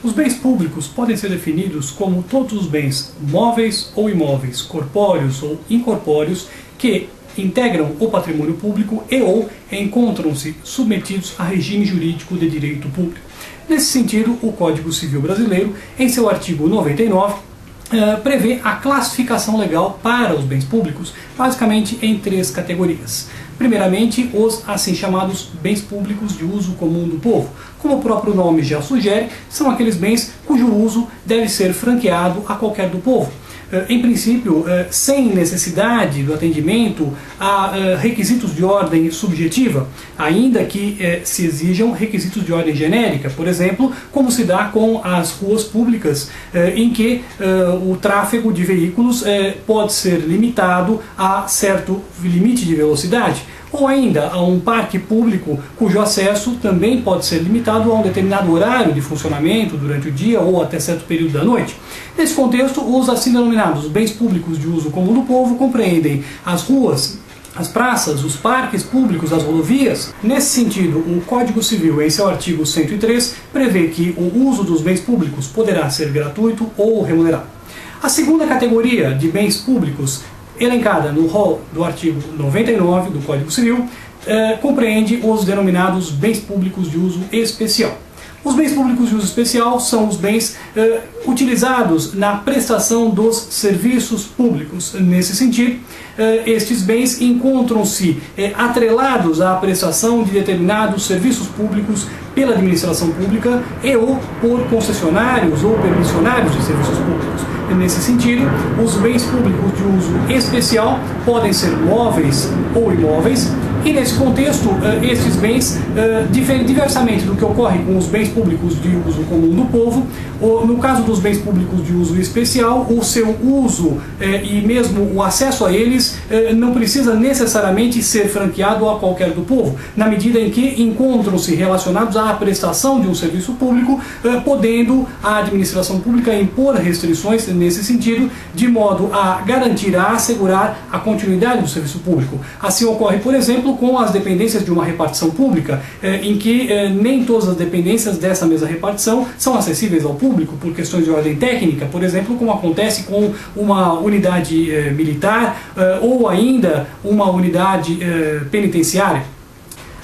Os bens públicos podem ser definidos como todos os bens móveis ou imóveis, corpóreos ou incorpóreos, que integram o patrimônio público e ou encontram-se submetidos a regime jurídico de direito público. Nesse sentido, o Código Civil Brasileiro, em seu artigo 99, prevê a classificação legal para os bens públicos, basicamente em 3 categorias. Primeiramente, os assim chamados bens públicos de uso comum do povo. Como o próprio nome já sugere, são aqueles bens cujo uso deve ser franqueado a qualquer do povo. Em princípio, sem necessidade do atendimento a requisitos de ordem subjetiva, ainda que se exijam requisitos de ordem genérica, por exemplo, como se dá com as ruas públicas, em que o tráfego de veículos pode ser limitado a certo limite de velocidade, ou ainda a um parque público cujo acesso também pode ser limitado a um determinado horário de funcionamento durante o dia ou até certo período da noite. Nesse contexto, os assim denominados bens públicos de uso comum do povo compreendem as ruas, as praças, os parques públicos, as rodovias. Nesse sentido, o Código Civil, em seu artigo 103, prevê que o uso dos bens públicos poderá ser gratuito ou remunerado. A segunda categoria de bens públicos, elencada no rol do artigo 99 do Código Civil, compreende os denominados bens públicos de uso especial. Os bens públicos de uso especial são os bens utilizados na prestação dos serviços públicos. Nesse sentido, estes bens encontram-se atrelados à prestação de determinados serviços públicos pela administração pública e ou por concessionários ou permissionários de serviços públicos. Nesse sentido, os bens públicos de uso especial podem ser móveis ou imóveis, e nesse contexto, estes bens, diversamente do que ocorre com os bens públicos de uso comum do povo, no caso dos bens públicos de uso especial, o seu uso e mesmo o acesso a eles não precisa necessariamente ser franqueado a qualquer do povo, na medida em que encontram-se relacionados à prestação de um serviço público, podendo a administração pública impor restrições nesse sentido, de modo a garantir, a assegurar a continuidade do serviço público. Assim ocorre, por exemplo, com as dependências de uma repartição pública, em que nem todas as dependências dessa mesma repartição são acessíveis ao público por questões de ordem técnica, por exemplo, como acontece com uma unidade militar ou ainda uma unidade penitenciária.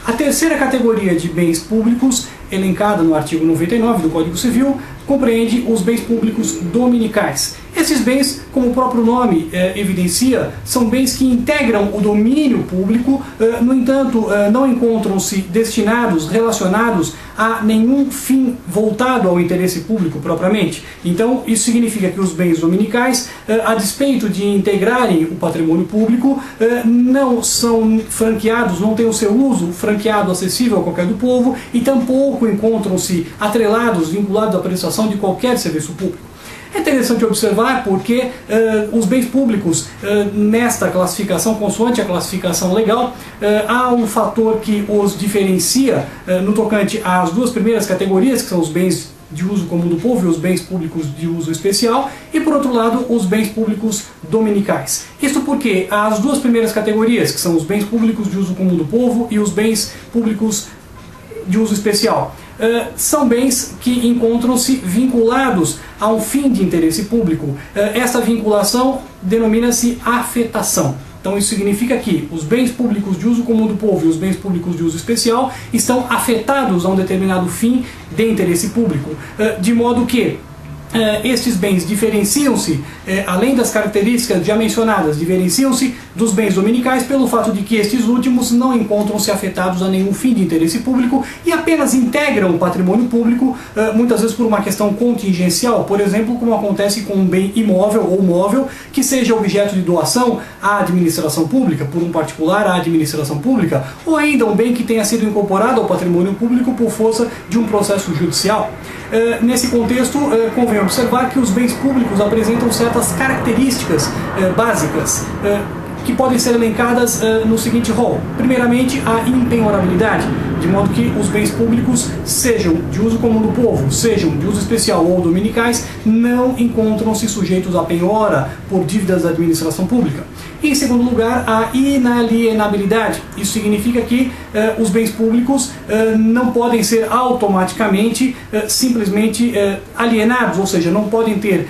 A terceira categoria de bens públicos, elencada no artigo 99 do Código Civil, compreende os bens públicos dominicais. Esses bens, como o próprio nome evidencia, são bens que integram o domínio público, no entanto, não encontram-se destinados, relacionados a nenhum fim voltado ao interesse público propriamente. Então, isso significa que os bens dominicais, a despeito de integrarem o patrimônio público, não são franqueados, não têm o seu uso franqueado, acessível a qualquer do povo, e tampouco encontram-se atrelados, vinculados à prestação de qualquer serviço público. É interessante observar porque os bens públicos, nesta classificação, consoante a classificação legal, há um fator que os diferencia no tocante às duas primeiras categorias, que são os bens de uso comum do povo e os bens públicos de uso especial, e por outro lado os bens públicos dominicais. Isso porque as duas primeiras categorias, que são os bens públicos de uso comum do povo e os bens públicos de uso especial, são bens que encontram-se vinculados a um fim de interesse público. Essa vinculação denomina-se afetação. Então isso significa que os bens públicos de uso comum do povo e os bens públicos de uso especial estão afetados a um determinado fim de interesse público, de modo que estes bens diferenciam-se, além das características já mencionadas, diferenciam-se dos bens dominicais pelo fato de que estes últimos não encontram-se afetados a nenhum fim de interesse público e apenas integram o patrimônio público, muitas vezes por uma questão contingencial, por exemplo, como acontece com um bem imóvel ou móvel que seja objeto de doação à administração pública, por um particular à administração pública, ou ainda um bem que tenha sido incorporado ao patrimônio público por força de um processo judicial. Nesse contexto, convém observar que os bens públicos apresentam certas características básicas que podem ser elencadas no seguinte rol. Primeiramente, a impenhorabilidade. de modo que os bens públicos, sejam de uso comum do povo, sejam de uso especial ou dominicais, não encontram-se sujeitos à penhora por dívidas da administração pública. E, em segundo lugar, a inalienabilidade. Isso significa que os bens públicos não podem ser automaticamente, simplesmente alienados, ou seja, não podem ter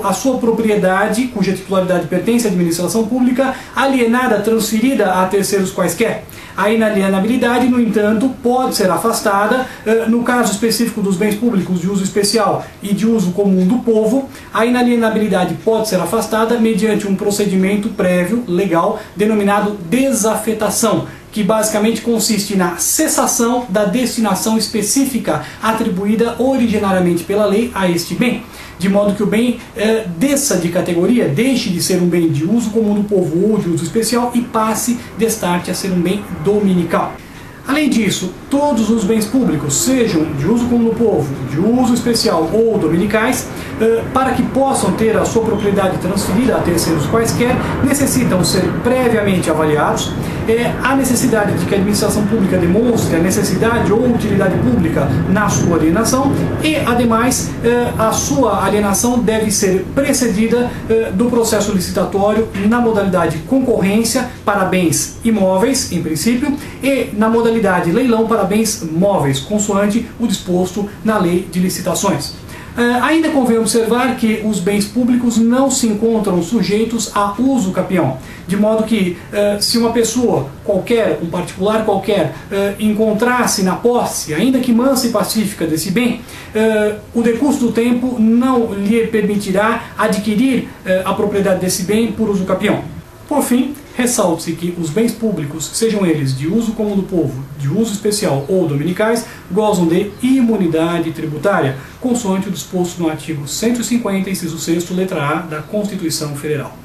a sua propriedade, cuja titularidade pertence à administração pública, alienada, transferida a terceiros quaisquer. A inalienabilidade, no entanto, pode ser afastada no caso específico dos bens públicos de uso especial e de uso comum do povo. A inalienabilidade pode ser afastada mediante um procedimento prévio, legal, denominado desafetação, que basicamente consiste na cessação da destinação específica atribuída originariamente pela lei a este bem, de modo que o bem desça de categoria, deixe de ser um bem de uso comum do povo ou de uso especial e passe, destarte, a ser um bem dominical. Além disso, todos os bens públicos, sejam de uso comum do povo, de uso especial ou dominicais, para que possam ter a sua propriedade transferida a terceiros quaisquer, necessitam ser previamente avaliados. Há necessidade de que a administração pública demonstre a necessidade ou utilidade pública na sua alienação e, ademais, a sua alienação deve ser precedida do processo licitatório na modalidade concorrência para bens imóveis, em princípio, e na modalidade leilão para bens móveis, consoante o disposto na Lei de Licitações. Ainda convém observar que os bens públicos não se encontram sujeitos a uso capião, de modo que se uma pessoa qualquer, um particular qualquer, encontrasse na posse, ainda que mansa e pacífica desse bem, o decurso do tempo não lhe permitirá adquirir a propriedade desse bem por uso capião. Por fim, ressalte-se que os bens públicos, sejam eles de uso comum do povo, de uso especial ou dominicais, gozam de imunidade tributária, consoante o disposto no artigo 150, inciso 6º, letra A da Constituição Federal.